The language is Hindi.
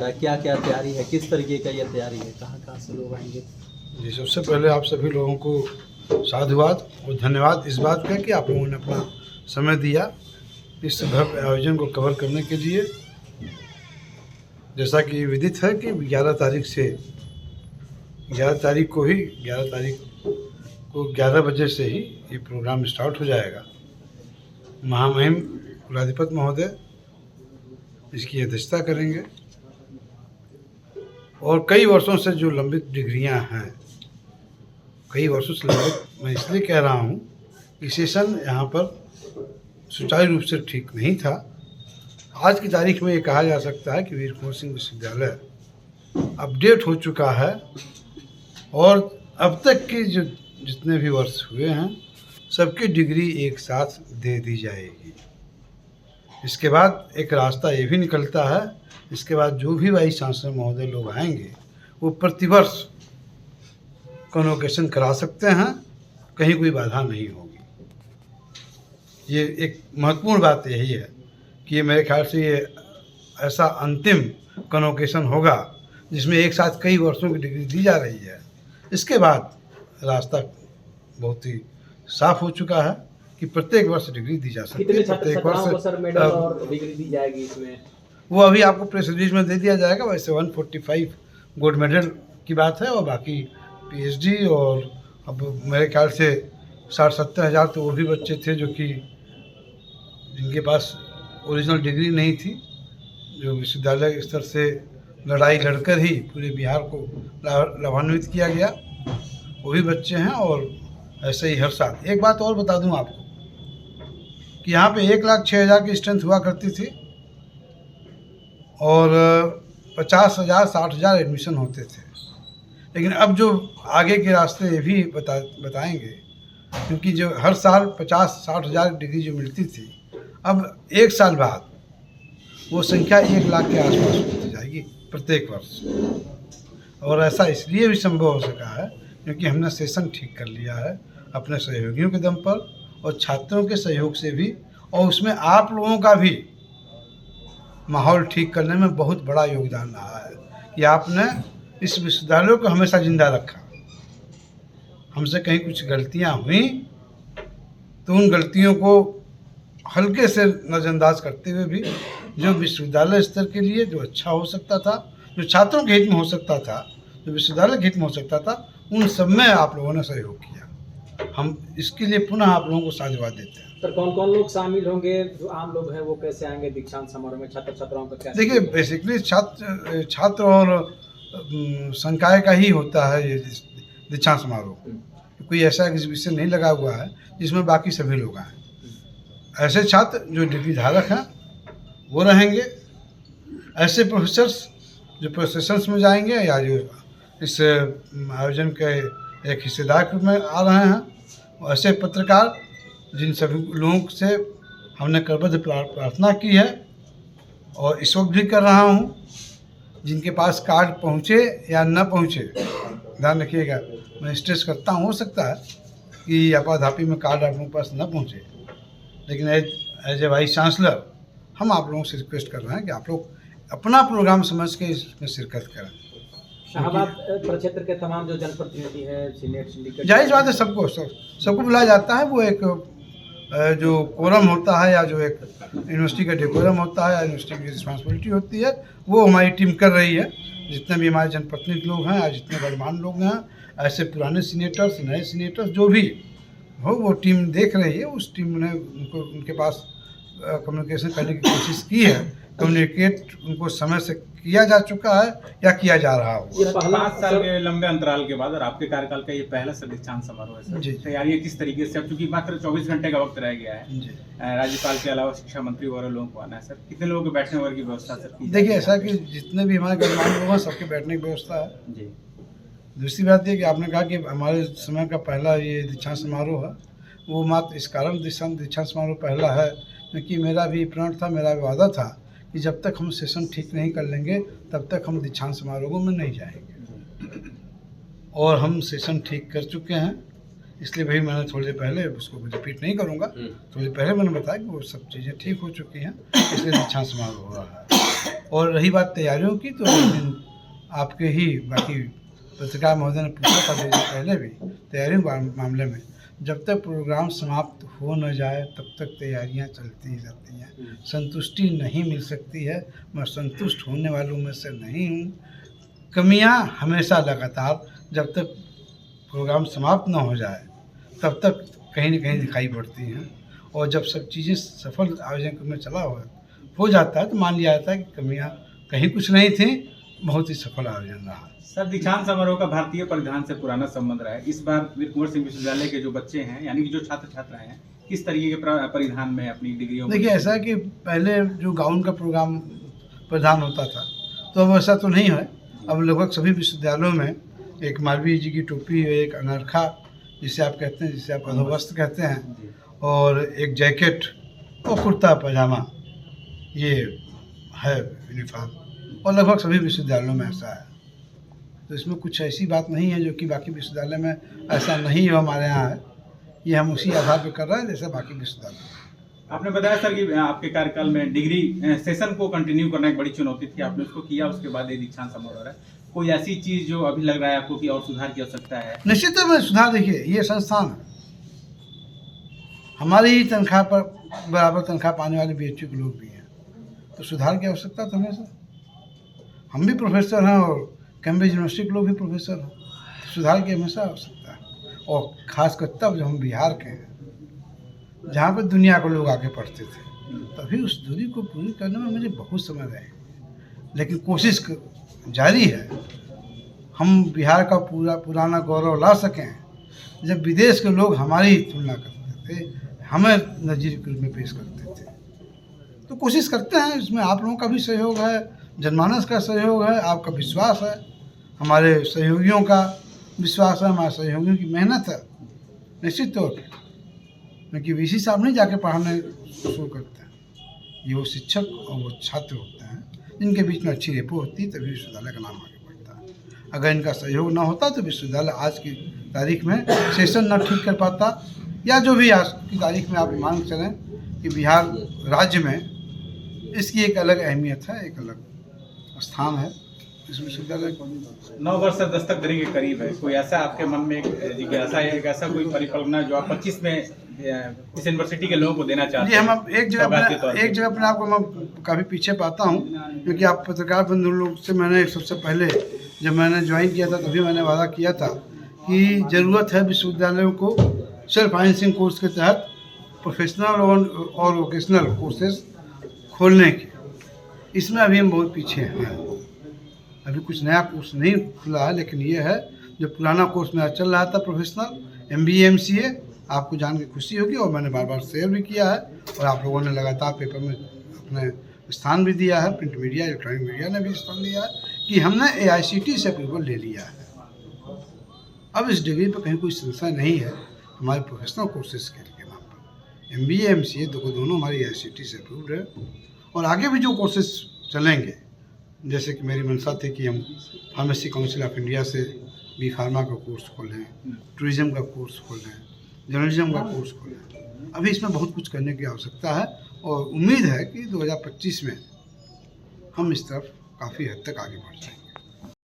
क्या क्या तैयारी है, किस तरीके का ये तैयारी है, कहाँ कहाँ से लोग आएंगे? जी, सबसे पहले आप सभी लोगों को साधुवाद और धन्यवाद इस बात का कि आप लोगों ने अपना समय दिया इस भव्य आयोजन को कवर करने के लिए। जैसा कि विदित है कि 11 तारीख से 11 तारीख को 11 बजे से ही ये प्रोग्राम स्टार्ट हो जाएगा। महामहिम कुलाधिपति महोदय इसकी अध्यक्षता करेंगे और कई वर्षों से जो लंबित डिग्रियां हैं, कई वर्षों से लंबित, मैं इसलिए कह रहा हूं कि सेशन यहाँ पर सुचारू रूप से ठीक नहीं था। आज की तारीख में ये कहा जा सकता है कि वीर कुंवर सिंह विश्वविद्यालय अपडेट हो चुका है और अब तक के जो जितने भी वर्ष हुए हैं सबकी डिग्री एक साथ दे दी जाएगी। इसके बाद एक रास्ता ये भी निकलता है, इसके बाद जो भी वाइस चांसलर महोदय लोग आएंगे वो प्रतिवर्ष कन्वोकेशन करा सकते हैं, कहीं कोई बाधा नहीं होगी। ये एक महत्वपूर्ण बात यही है कि ये मेरे ख्याल से ये ऐसा अंतिम कन्वोकेशन होगा जिसमें एक साथ कई वर्षों की डिग्री दी जा रही है। इसके बाद रास्ता बहुत ही साफ हो चुका है कि प्रत्येक वर्ष डिग्री दी जा सकती है। प्रत्येक वर्ष सर मेडल और डिग्री दी जाएगी इसमें? वो अभी आपको प्रेस रिलीज में दे दिया जाएगा। वैसे 145 गोल्ड मेडल की बात है और बाकी पीएचडी, और अब मेरे ख्याल से 60-70 हज़ार तो वो भी बच्चे थे जो कि जिनके पास ओरिजिनल डिग्री नहीं थी, जो विश्वविद्यालय स्तर से लड़ाई लड़कर ही पूरे बिहार को लाभान्वित किया गया, वो भी बच्चे हैं। और ऐसे ही हर साल एक बात और बता दूं आपको कि यहाँ पे 1,06,000 की स्ट्रेंथ हुआ करती थी और 50,000 60,000 एडमिशन होते थे। लेकिन अब जो आगे के रास्ते ये भी बताएंगे, क्योंकि जो हर साल 50-60 हज़ार डिग्री जो मिलती थी, अब एक साल बाद वो संख्या 1 लाख के आसपास होती जाएगी प्रत्येक वर्ष। और ऐसा इसलिए भी संभव हो सका है क्योंकि हमने सेशन ठीक कर लिया है अपने सहयोगियों के दम पर और छात्रों के सहयोग से भी, और उसमें आप लोगों का भी माहौल ठीक करने में बहुत बड़ा योगदान रहा है कि आपने इस विश्वविद्यालय को हमेशा जिंदा रखा। हमसे कहीं कुछ गलतियां हुई तो उन गलतियों को हल्के से नज़रअंदाज करते हुए भी जो विश्वविद्यालय स्तर के लिए जो अच्छा हो सकता था, जो छात्रों के हित में हो सकता था, जो विश्वविद्यालय के हित में हो सकता था, उन सब में आप लोगों ने सहयोग किया। हम इसके लिए पुनः आप लोगों को साधुवाद देते हैं। सर कौन कौन लोग शामिल होंगे? जो आम लोग हैं वो कैसे आएंगे दीक्षांत समारोह में? छात्र छात्राओं का क्या? देखिए, बेसिकली छात्र और संकाय का ही होता है ये दीक्षांत समारोह। कोई ऐसा एग्जीबिशन नहीं लगा हुआ है जिसमें बाकी सभी लोग आए। ऐसे छात्र जो डिग्री धारक हैं वो रहेंगे, ऐसे प्रोफेसर्स जो प्रोसेशंस में जाएंगे या जो इस आयोजन के एक हिस्सेदार के रूप में आ रहे हैं, और ऐसे पत्रकार जिन सभी लोगों से हमने करबद्ध प्रार्थना की है और इस वक्त भी कर रहा हूं, जिनके पास कार्ड पहुंचे या न पहुंचे, ध्यान रखिएगा, मैं स्ट्रेस करता हूं, हो सकता है कि आपाधापी में कार्ड आप लोगों के पास न पहुंचे, लेकिन एज ए वाइस चांसलर हम आप लोगों से रिक्वेस्ट कर रहे हैं कि आप लोग अपना प्रोग्राम समझ के इसमें शिरकत करें। शाहबाद प्रक्षेत्र के तमाम जो जनप्रतिनिधि हैं, सीनेट, सिंडिकेट, जाहिर बात है सबको बुलाया जाता है। वो एक जो कोरम होता है या जो एक यूनिवर्सिटी का डेकोरम होता है या यूनिवर्सिटी की रिस्पॉन्सिबिलिटी होती है, वो हमारी टीम कर रही है। जितने भी हमारे जनप्रतिनिधि लोग हैं या जितने गणमान्य लोग हैं, ऐसे पुराने सीनेटर्स, नए सीनेटर्स जो भी हो, वो टीम देख रही है। उस टीम ने उनके पास कम्युनिकेशन करने की कोशिश की है। कम्युनिकेट उनको समय से किया जा चुका है या किया जा रहा हो। ये 5 साल के लंबे अंतराल के बाद और आपके कार्यकाल का ये पहला दीक्षांत समारोह है सर। जी। तैयारियां किस तरीके से, अब चूंकि मात्र 24 घंटे का वक्त रह गया है, राज्यपाल के अलावा शिक्षा मंत्री और लोगों को आना है सर, कितने लोगों के बैठने वगैरह की व्यवस्था सर? देखिए, ऐसा कि जितने भी हमारे गणमान्य लोग हैं सबके बैठने की व्यवस्था है जी। दूसरी बात ये कि आपने कहा कि हमारे समय का पहला ये दीक्षांत समारोह है, वो मात्र इस कारण दीक्षांत समारोह पहला है क्योंकि मेरा भी प्रण था, मेरा भी वादा था कि जब तक हम सेशन ठीक नहीं कर लेंगे तब तक हम दीक्षांत समारोह में नहीं जाएंगे। और हम सेशन ठीक कर चुके हैं, इसलिए भाई मैंने थोड़ी देर पहले, उसको रिपीट नहीं करूँगा, थोड़ी देर पहले मैंने बताया कि वो सब चीज़ें ठीक हो चुकी हैं, इसलिए दीक्षांत समारोह हो रहा है। और रही बात तैयारियों की, तो एक दिन आपके ही बाकी पत्रकार महोदय ने पूछा था पहले भी, तैयारियों के मामले में जब तक प्रोग्राम समाप्त हो न जाए तब तक तैयारियां चलती ही रहती हैं। संतुष्टि नहीं मिल सकती है, मैं संतुष्ट होने वालों में से नहीं हूँ। कमियां हमेशा लगातार जब तक प्रोग्राम समाप्त न हो जाए तब तक कहीं न कहीं दिखाई पड़ती हैं, और जब सब चीज़ें सफल आयोजन में चला हो जाता है तो मान लिया जाता है कि कमियां कहीं कुछ नहीं थी, बहुत ही सफल आयोजन रहा। सर, दीक्षांत समारोह का भारतीय परिधान से पुराना संबंध रहा है। इस बार वीर कुंवर सिंह विश्वविद्यालय के जो बच्चे हैं, यानी कि जो छात्र छात्राएं हैं, किस तरीके के परिधान में अपनी डिग्रियों? देखिए, ऐसा है कि पहले जो गाउन का प्रोग्राम प्रधान होता था, तो अब ऐसा तो नहीं है। अब लगभग सभी विश्वविद्यालयों में एक मालवीय जी की टोपी, एक अनरखा जिसे आप कहते हैं, जिसे आप अधोवस्त्र कहते हैं, और एक जैकेट और कुर्ता पजामा, ये है यूनिफॉर्म, और लगभग सभी विश्वविद्यालयों में ऐसा है। तो इसमें कुछ ऐसी बात नहीं है जो कि बाकी विश्वविद्यालय में ऐसा नहीं हो, हमारे यहाँ है। ये हम उसी आधार पर कर रहे हैं जैसे बाकी विश्वविद्यालय। आपने बताया सर कि आपके कार्यकाल में डिग्री सेशन को कंटिन्यू करना एक बड़ी चुनौती थी, आपने उसको किया, उसके बाद ये दीक्षांत समारोह है। कोई ऐसी चीज़ जो अभी लग रहा है आपको कि और सुधार की आवश्यकता है? निश्चित रूप में सुधार। देखिए, ये संस्थान है, हमारी ही तनख्वाह पर बराबर तनख्वाह पाने वाले बीएचयू के लोग भी हैं, तो सुधार की आवश्यकता तो हमेशा। हम भी प्रोफेसर हैं और कैम्ब्रिज यूनिवर्सिटी के लोग भी प्रोफेसर हैं, तो सुधार की हमेशा आवश्यकता है। और खासकर तब जब हम बिहार के हैं, जहाँ पर दुनिया के लोग आके पढ़ते थे, तभी उस दूरी को पूरी करने में मुझे बहुत समय लगे, लेकिन कोशिश जारी है। हम बिहार का पुराना गौरव ला सकें। जब विदेश के लोग हमारी तुलना करते थे, हमें नज़ीर के रूप में पेश करते थे, तो कोशिश करते हैं। इसमें आप लोगों का भी सहयोग है, जनमानस का सहयोग है, आपका विश्वास है, हमारे सहयोगियों का विश्वास है, हमारे सहयोगियों की मेहनत है। निश्चित तौर पर क्योंकि वीसी साहब नहीं जाके पढ़ाने शुरू करते हैं, ये वो शिक्षक और वो छात्र होते हैं, जिनके बीच में अच्छी रेपो होती है, तभी विश्वविद्यालय का नाम आगे बढ़ता है। अगर इनका सहयोग ना होता तो विश्वविद्यालय आज की तारीख में सेशन ना ठीक कर पाता, या जो भी आज की तारीख में आप मान चलें कि बिहार राज्य में इसकी एक अलग अहमियत है, एक अलग स्थान है इस विश्वविद्यालय को। 9 वर्ष से दस्तक देने के करीब है, कोई ऐसा आपके मन में एक जिज्ञासा है, एक ऐसा कोई परिकल्पना जो आप 25 में इस यूनिवर्सिटी के लोगों को देना चाहते हैं? जी, हम एक जगह अपने आप को मैं काफ़ी पीछे पाता हूँ, क्योंकि आप पत्रकार बंधु लोग से मैंने सबसे पहले जब मैंने ज्वाइन किया था तभी मैंने वादा किया था कि ज़रूरत है विश्वविद्यालयों को सेल्फ फाइनेंसिंग कोर्स के तहत प्रोफेशनल और वोकेशनल कोर्सेज खोलने की। इसमें अभी हम बहुत पीछे हैं, अभी कुछ नया कोर्स नहीं खुला है, लेकिन ये है जो पुराना कोर्स मेरा चल रहा था प्रोफेशनल MBA MCA, आपको जान के खुशी होगी, और मैंने बार बार शेयर भी किया है, और आप लोगों ने लगातार पेपर में अपने स्थान भी दिया है, प्रिंट मीडिया, इलेक्ट्रॉनिक मीडिया ने भी स्थान दिया है कि हमने AICTE से अप्रूवल ले लिया है। अब इस डिग्री पर कहीं कोई संशय नहीं है, हमारे प्रोफेशनल कोर्सेज के नाम पर MBA MCA दोनों हमारी AICTE से अप्रूव्ड है, और आगे भी जो कोर्सेज चलेंगे, जैसे कि मेरी मंशा थी कि हम फार्मेसी काउंसिल ऑफ इंडिया से B फार्मा का कोर्स खोलें, टूरिज़्म का कोर्स खोलें, जर्नलिज्म का कोर्स खोलें। अभी इसमें बहुत कुछ करने की आवश्यकता है, और उम्मीद है कि 2025 में हम इस तरफ काफ़ी हद तक आगे बढ़ जाएंगे।